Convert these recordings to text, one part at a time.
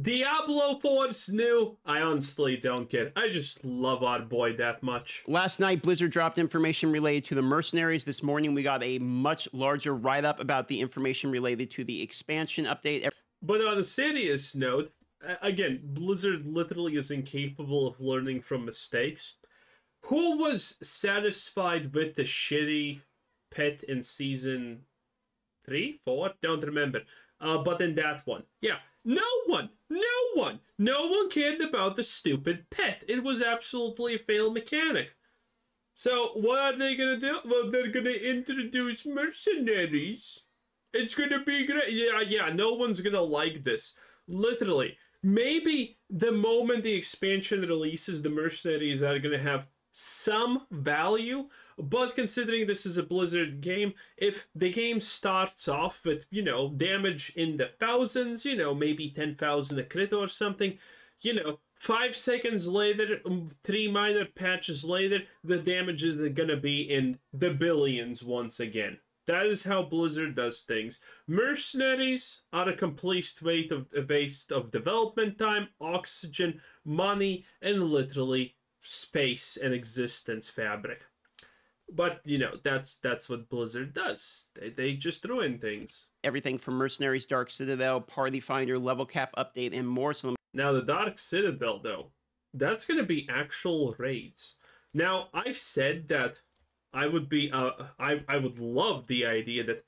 Diablo 4's new. I honestly don't get it. I just love our boy that much. Last night, Blizzard dropped information related to the mercenaries. This morning, we got a much larger write-up about the information related to the expansion update. But on a serious note, again, Blizzard literally is incapable of learning from mistakes. Who was satisfied with the shitty pet in season 3, 4? Don't remember. But in that one, yeah, no one cared about the stupid pet. It was absolutely a failed mechanic. So what are they gonna do? Well, they're gonna introduce mercenaries. It's gonna be great. Yeah, no one's gonna like this. Literally. Maybe the moment the expansion releases, the mercenaries are gonna have some value, but considering this is a Blizzard game, if the game starts off with, you know, damage in the thousands, you know, maybe 10,000 a crit or something, you know, 5 seconds later, 3 minor patches later, the damage is gonna be in the billions once again. That is how Blizzard does things. Mercenaries are a complete waste of development time, oxygen, money, and literally space and existence fabric. But, you know, that's what Blizzard does. They just ruin things. Everything from Mercenaries, Dark Citadel, Party Finder, level cap update, and more. So now, the Dark Citadel, though, that's going to be actual raids. Now, I said that I would be, I would love the idea that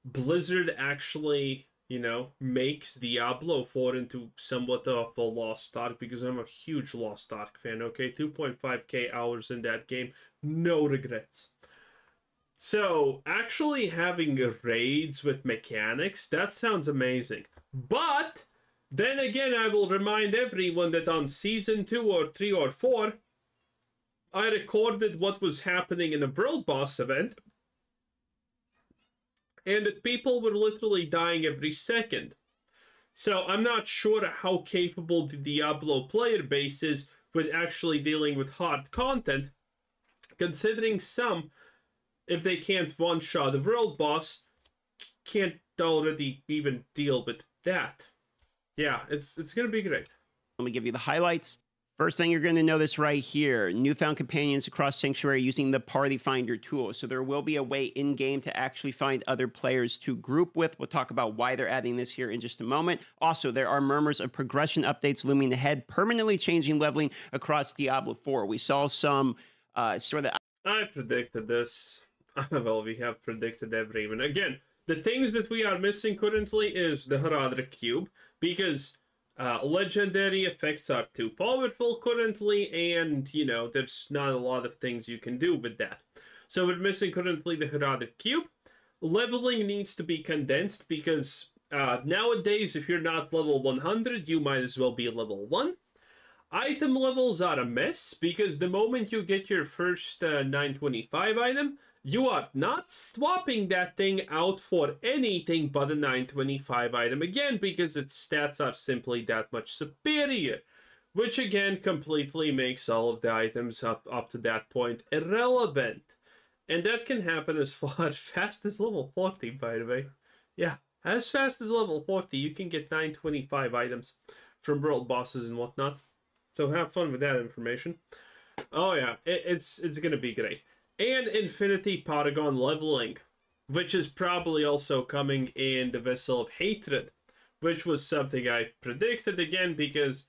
Blizzard actually, you know, makes Diablo 4 into somewhat of a Lost Ark, because I'm a huge Lost Ark fan, okay? 2.5k hours in that game, no regrets. So, actually having raids with mechanics, that sounds amazing. But, then again, I will remind everyone that on Season 2 or 3 or 4, I recorded what was happening in a World Boss event, and that people were literally dying every second. So I'm not sure how capable the Diablo player base is with actually dealing with hard content, considering some, if they can't one-shot the World Boss, can't already even deal with that. Yeah, it's gonna be great. Let me give you the highlights. First thing you're going to notice right here, newfound companions across Sanctuary using the Party Finder tool. So there will be a way in-game to actually find other players to group with. We'll talk about why they're adding this here in just a moment. Also, there are murmurs of progression updates looming ahead, permanently changing leveling across Diablo 4. We saw some sort of... I predicted this. Well, we have predicted everyone. Again, the things that we are missing currently is the Haradra Cube, because... legendary effects are too powerful currently, and, you know, there's not a lot of things you can do with that. So we're missing currently the Herodic Cube. Leveling needs to be condensed, because nowadays, if you're not level 100, you might as well be level 1. Item levels are a mess, because the moment you get your first 925 item, you are not swapping that thing out for anything but a 925 item again, because its stats are simply that much superior. Which again completely makes all of the items up to that point irrelevant. And that can happen as fast as level 40, by the way. Yeah, as fast as level 40, you can get 925 items from world bosses and whatnot. So have fun with that information. Oh yeah, it's gonna be great. And Infinity Paragon leveling, which is probably also coming in the Vessel of Hatred, which was something I predicted again, because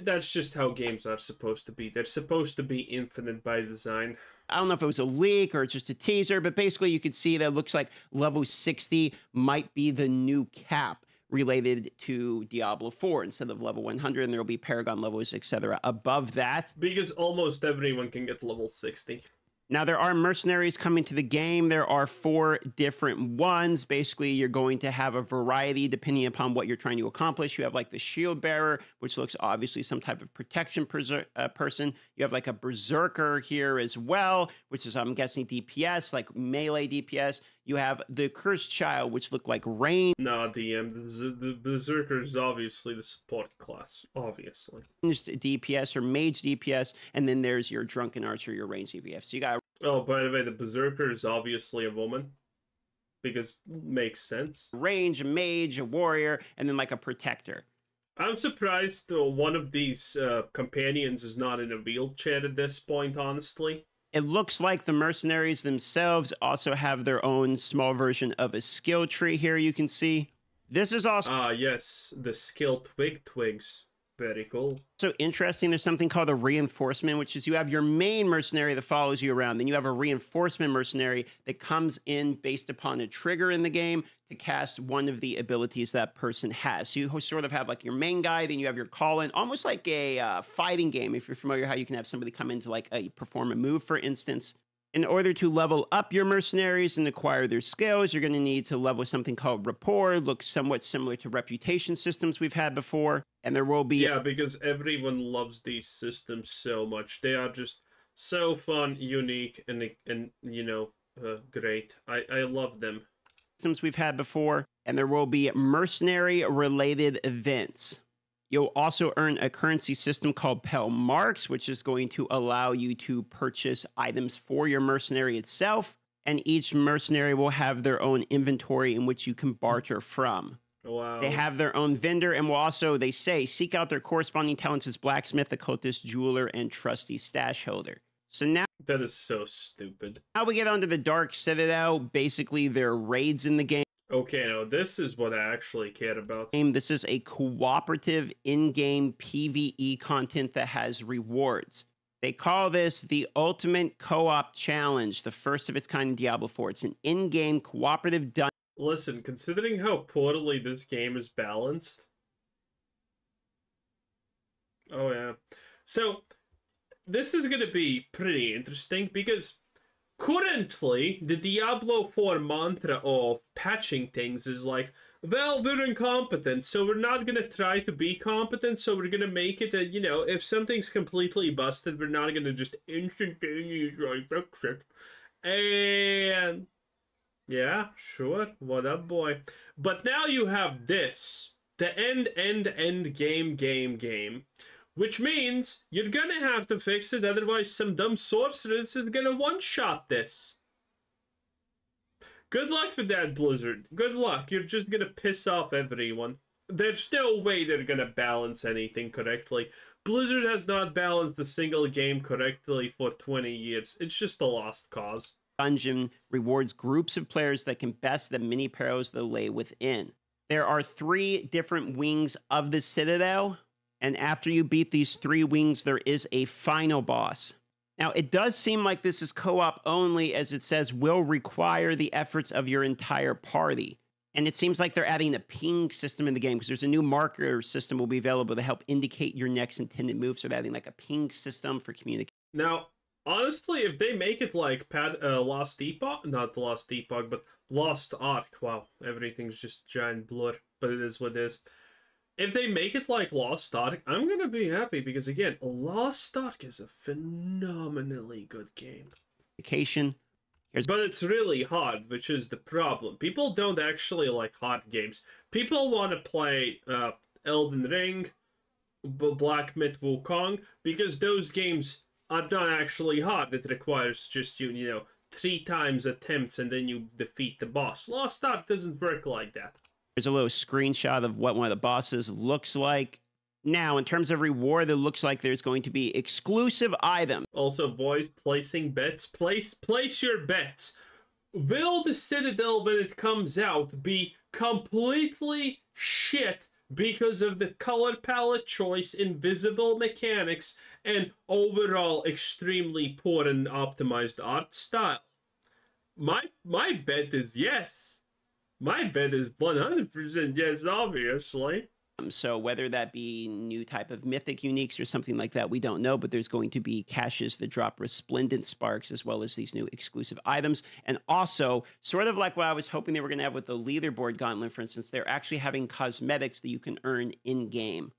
that's just how games are supposed to be. They're supposed to be infinite by design. I don't know if it was a leak or just a teaser, but basically you could see that it looks like level 60 might be the new cap related to Diablo 4 instead of level 100, and there will be Paragon levels, etc. above that. Because almost everyone can get level 60. Now, there are mercenaries coming to the game. There are 4 different ones. Basically, you're going to have a variety depending upon what you're trying to accomplish. You have like the shield bearer, which looks obviously some type of protection person. You have like a berserker here as well, which is, I'm guessing, DPS, like melee DPS. You have the cursed child, which look like rain. No, the berserker is obviously the support class, obviously. DPS or mage DPS, and then there's your drunken archer, your range DPS. So you got... Oh, by the way, the berserker is obviously a woman, because makes sense. Range, a mage, a warrior, and then like a protector. I'm surprised one of these companions is not in a wheelchair at this point, honestly. It looks like the mercenaries themselves also have their own small version of a skill tree here, you can see. This is also Ah, yes, the skill twigs. Very cool. interesting. There's something called a reinforcement, which is you have your main mercenary that follows you around. Then you have a reinforcement mercenary that comes in based upon a trigger in the game to cast one of the abilities that person has. So you sort of have like your main guy, then you have your call-in, almost like a fighting game, if you're familiar how you can have somebody come in to like perform a move, for instance. In order to level up your mercenaries and acquire their skills, you're going to need to level something called rapport. Looks somewhat similar to reputation systems we've had before. And there will be... Yeah, because everyone loves these systems so much. They are just so fun, unique, and you know, great. I love them. Systems we've had before. And there will be mercenary-related events. You'll also earn a currency system called Pell Marks, which is going to allow you to purchase items for your mercenary itself. And each mercenary will have their own inventory in which you can barter from. Wow. They have their own vendor and will also, they say, seek out their corresponding talents as blacksmith, occultist, jeweler, and trusty stash holder. So now... That is so stupid. Now we get onto the Dark Citadel. Basically, there are raids in the game. Okay, now this is what I actually cared about. This is a cooperative in-game PvE content that has rewards. They call this the Ultimate Co-op Challenge, the first of its kind in Diablo 4. It's an in-game cooperative dungeon. Listen, considering how poorly this game is balanced... Oh, yeah. So, this is going to be pretty interesting because... Currently, the Diablo 4 mantra of patching things is like, well, we're incompetent, so we're not going to try to be competent, so we're going to make it that, you know, if something's completely busted, we're not going to just instantaneously fix it. And, yeah, sure, what up, boy. But now you have this, the end game. Which means you're gonna have to fix it, otherwise some dumb sorceress is gonna one-shot this. Good luck with that, Blizzard. Good luck. You're just gonna piss off everyone. There's no way they're gonna balance anything correctly. Blizzard has not balanced a single game correctly for 20 years. It's just a lost cause. Dungeon rewards groups of players that can best the many perils that lay within. There are 3 different wings of the Citadel. And after you beat these 3 wings, there is a final boss. Now, it does seem like this is co-op only, as it says, will require the efforts of your entire party. And it seems like they're adding a ping system in the game, because there's a new marker system will be available to help indicate your next intended move. So they're adding like a ping system for communication. Now, honestly, if they make it like Lost Epoch, not Lost Epoch, but Lost Ark, wow, everything's just giant blur, but it is what it is. If they make it like Lost Ark, I'm gonna be happy because, again, Lost Ark is a phenomenally good game. But it's really hard, which is the problem. People don't actually like hard games. People want to play Elden Ring, Black Myth Wukong, because those games are not actually hard. It requires just you know, 3 times attempts and then you defeat the boss. Lost Ark doesn't work like that. There's a little screenshot of what one of the bosses looks like. Now, in terms of reward, it looks like there's going to be exclusive items. Also, boys, placing bets. Place your bets. Will the Citadel, when it comes out, be completely shit because of the color palette choice, invisible mechanics, and overall extremely poor and optimized art style? My bet is yes. My bet is 100% yes, obviously. So whether that be new type of mythic uniques or something like that, we don't know, but there's going to be caches that drop resplendent sparks as well as these new exclusive items. And also, sort of like what I was hoping they were going to have with the leaderboard gauntlet, for instance, they're actually having cosmetics that you can earn in-game.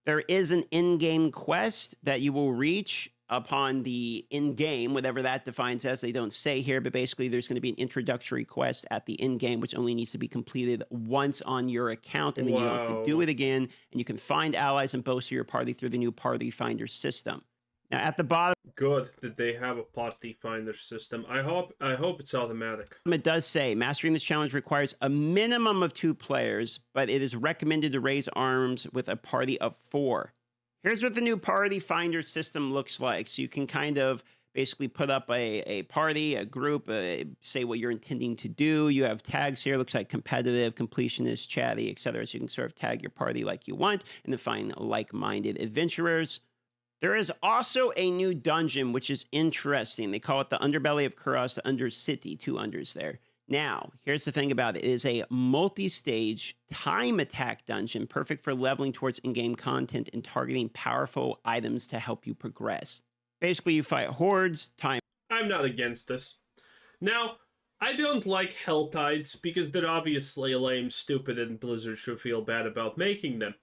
There is an in-game quest that you will reach upon the in-game, whatever that defines as. They don't say here, but basically there's going to be an introductory quest at the in-game, which only needs to be completed once on your account, and then you don't have to do it again, and you can find allies and boast of your party through the new Party Finder system. Now, at the bottom... good that they have a party finder system. I hope it's automatic. It does say mastering this challenge requires a minimum of 2 players, but it is recommended to raise arms with a party of 4. Here's what the new party finder system looks like. So you can kind of basically put up a party, a group, say what you're intending to do. You have tags here. Looks like competitive, completionist, chatty, etc. So you can sort of tag your party like you want and then find like-minded adventurers. There is also a new dungeon, which is interesting. They call it the Underbelly of Kuros, the Undercity, 2 unders there. Now, here's the thing about it. It is a multi-stage time attack dungeon, perfect for leveling towards in-game content and targeting powerful items to help you progress. Basically, you fight hordes, time... I'm not against this. Now, I don't like Hell Tides because they're obviously lame, stupid, and Blizzard should feel bad about making them.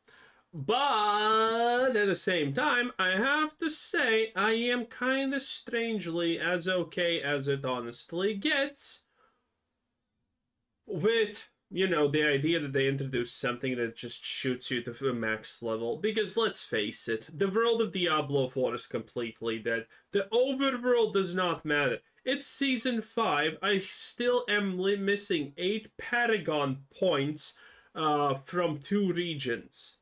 But at the same time, I have to say, I am kind of strangely as okay as it honestly gets with, you know, the idea that they introduced something that just shoots you to the max level. Because let's face it, the world of Diablo 4 is completely dead. The overworld does not matter. It's Season 5. I still am missing 8 Paragon points from 2 regions.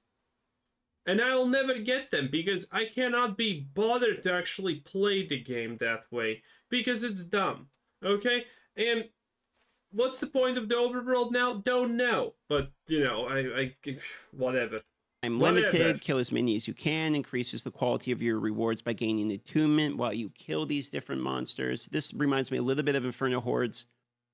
And I'll never get them because I cannot be bothered to actually play the game that way. Because it's dumb. Okay? And what's the point of the overworld now? Don't know. But, you know, I whatever. I'm limited, kill as many as you can, increases the quality of your rewards by gaining attunement while you kill these different monsters. This reminds me a little bit of Inferno Hordes.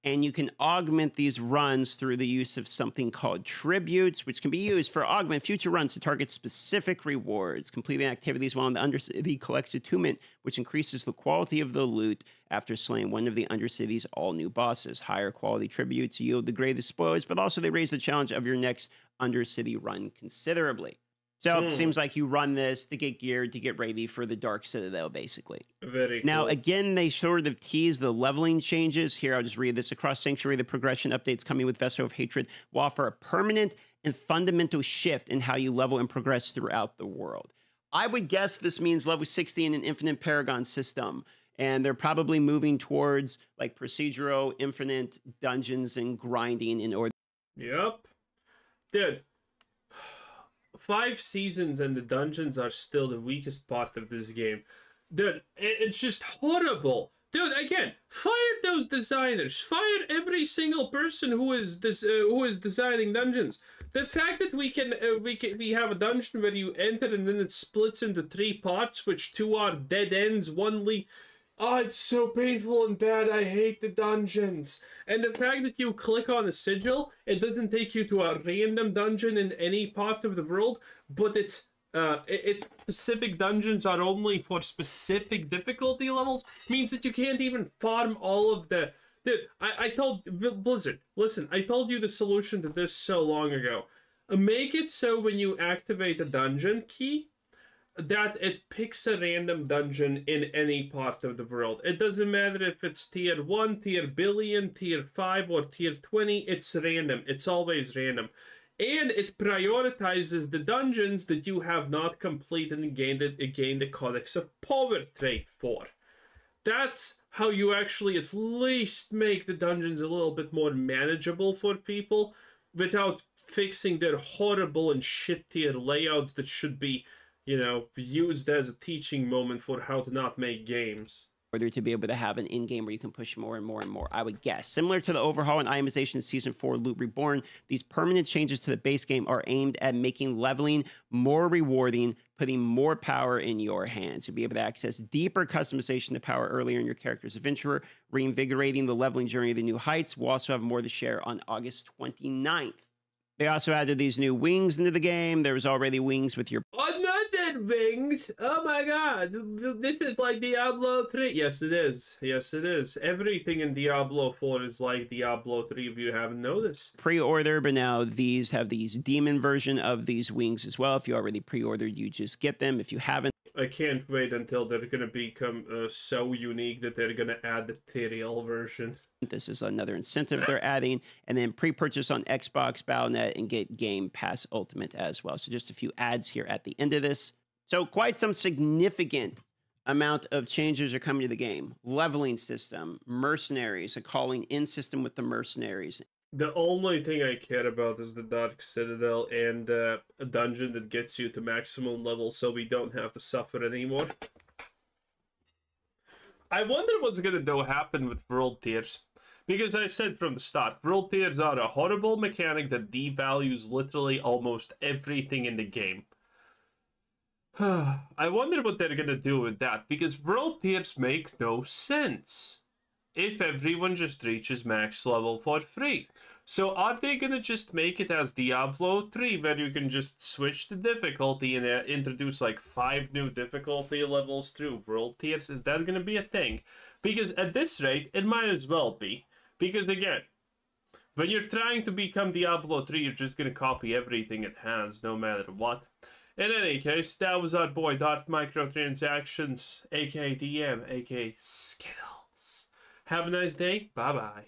And you can augment these runs through the use of something called tributes, which can be used for augment future runs to target specific rewards. Completing activities while in the Undercity collects attunement, which increases the quality of the loot after slaying one of the Undercity's all-new bosses. Higher quality tributes yield the greatest spoils, but also they raise the challenge of your next Undercity run considerably. So it seems like you run this to get geared, to get ready for the Dark Citadel, basically. Very cool. Now, again, they sort of tease the leveling changes. Here, I'll just read this. Across Sanctuary, the progression updates coming with Vessel of Hatred will offer a permanent and fundamental shift in how you level and progress throughout the world. I would guess this means level 60 in an infinite Paragon system. And they're probably moving towards like procedural, infinite dungeons and grinding in order. Yep. Dude. 5 seasons and the dungeons are still the weakest part of this game. Dude, it's just horrible. Dude, again, fire those designers. Fire every single person who is designing dungeons. The fact that we have a dungeon where you enter and then it splits into 3 parts, which 2 are dead ends, 1 lead. Oh, it's so painful and bad. I hate the dungeons. And the fact that you click on a sigil, it doesn't take you to a random dungeon in any part of the world, but it's specific dungeons are only for specific difficulty levels. Means that you can't even farm all of the... Dude, I told Blizzard, listen, I told you the solution to this so long ago. Make it so when you activate a dungeon key, that it picks a random dungeon in any part of the world. It doesn't matter if it's tier 1, tier billion, tier 5, or tier 20, it's random. It's always random. And it prioritizes the dungeons that you have not completed and gained the Codex of Power trait for. That's how you actually at least make the dungeons a little bit more manageable for people without fixing their horrible and shit tier layouts that should be, you know, used as a teaching moment for how to not make games. Order to be able to have an in-game where you can push more and more and more, I would guess. Similar to the overhaul and itemization in Season 4 Loot Reborn, these permanent changes to the base game are aimed at making leveling more rewarding, putting more power in your hands. You'll be able to access deeper customization to power earlier in your character's adventure, reinvigorating the leveling journey to new heights. We'll also have more to share on August 29th. They also added these new wings into the game. There was already wings with your... Another wings? Oh my god. This is like Diablo 3. Yes, it is. Yes, it is. Everything in Diablo 4 is like Diablo 3 if you haven't noticed. Pre-order, but now these have these demon version of these wings as well. If you already pre-ordered, you just get them. If you haven't... I can't wait until they're going to become so unique that they're going to add the Tyrael version. This is another incentive they're adding. And then pre-purchase on Xbox, Battle.net, and get Game Pass Ultimate as well. So just a few ads here at the end of this. So quite some significant amount of changes are coming to the game. Leveling system, mercenaries, a calling in system with the mercenaries. The only thing I care about is the Dark Citadel and a dungeon that gets you to maximum level so we don't have to suffer anymore. I wonder what's gonna happen with world tiers. Because I said from the start, world tiers are a horrible mechanic that devalues literally almost everything in the game. I wonder what they're gonna do with that, because world tiers make no sense if everyone just reaches max level for free. So are they gonna just make it as Diablo 3, where you can just switch the difficulty and introduce like 5 new difficulty levels through world tiers? Is that gonna be a thing? Because at this rate, it might as well be. Because again, when you're trying to become Diablo 3, you're just gonna copy everything it has, no matter what. In any case, that was our boy Dart Microtransactions, aka DM, aka Skittles. Have a nice day. Bye bye.